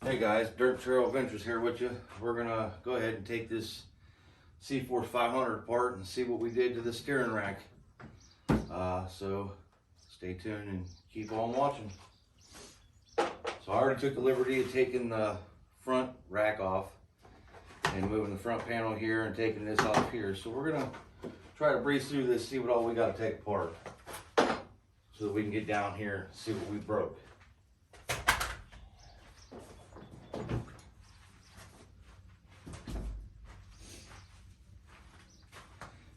Hey guys, Dirt Trail Adventures here with you. We're gonna go ahead and take this C-Force 500 apart and see what we did to the steering rack. So stay tuned and keep on watching. So I already took the liberty of taking the front rack off and moving the front panel here and taking this off here. So we're gonna try to breeze through this, see what all we gotta take apart, so that we can get down here and see what we broke.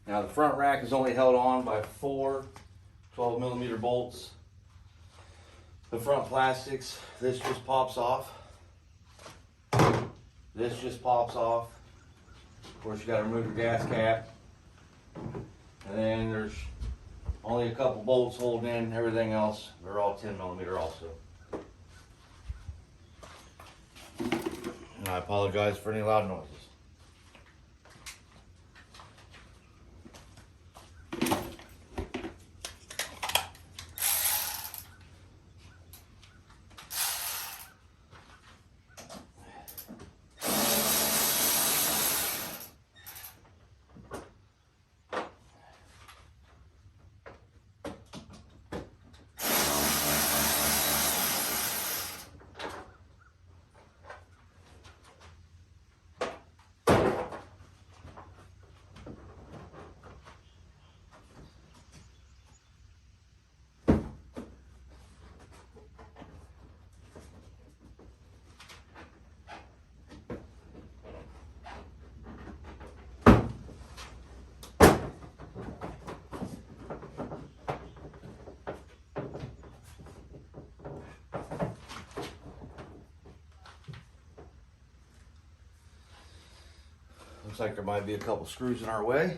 Now the front rack is only held on by 4 12mm bolts. The front plastics, this just pops off. This just pops off. Of course, you got to remove your gas cap. And then there's only a couple bolts holding in everything else. They're all 10mm also. And I apologize for any loud noises. Looks like there might be a couple screws in our way.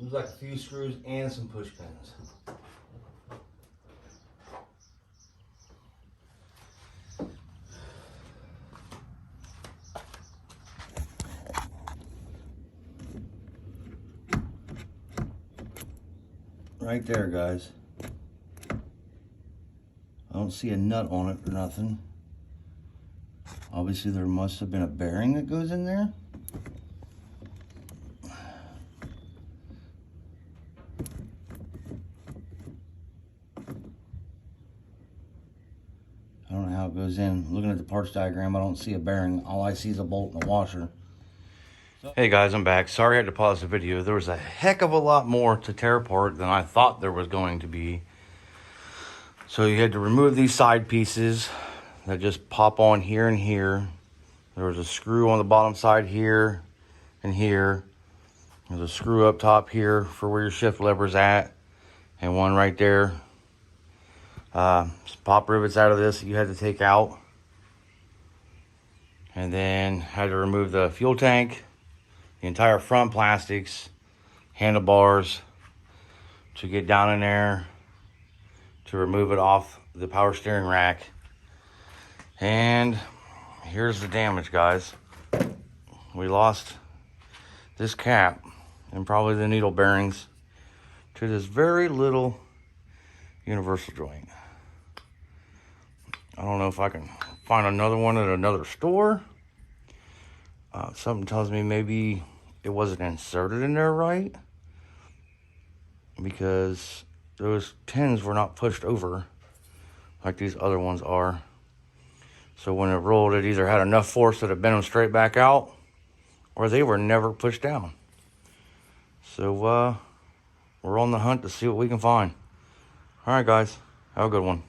Looks like a few screws and some push pins. Right there, guys. I don't see a nut on it or nothing. Obviously there must have been a bearing that goes in there. I don't know how it goes in. Looking at the parts diagram, I don't see a bearing. All I see is a bolt and a washer. Hey guys, I'm back. Sorry I had to pause the video. There was a heck of a lot more to tear apart than I thought there was going to be. So you had to remove these side pieces that just pop on here and here. There was a screw on the bottom side here and here. There's a screw up top here for where your shift lever's at, and one right there. Some pop rivets out of this that you had to take out. And then had to remove the fuel tank, the entire front plastics, handlebars, to get down in there to remove it off the power steering rack. And here's the damage, guys. We lost this cap and probably the needle bearings to this very little universal joint. I don't know if I can find another one at another store. Something tells me maybe it wasn't inserted in there right, because those pins were not pushed over like these other ones are. So when it rolled, it either had enough force that it bent them straight back out, or they were never pushed down. So we're on the hunt to see what we can find. All right, guys. Have a good one.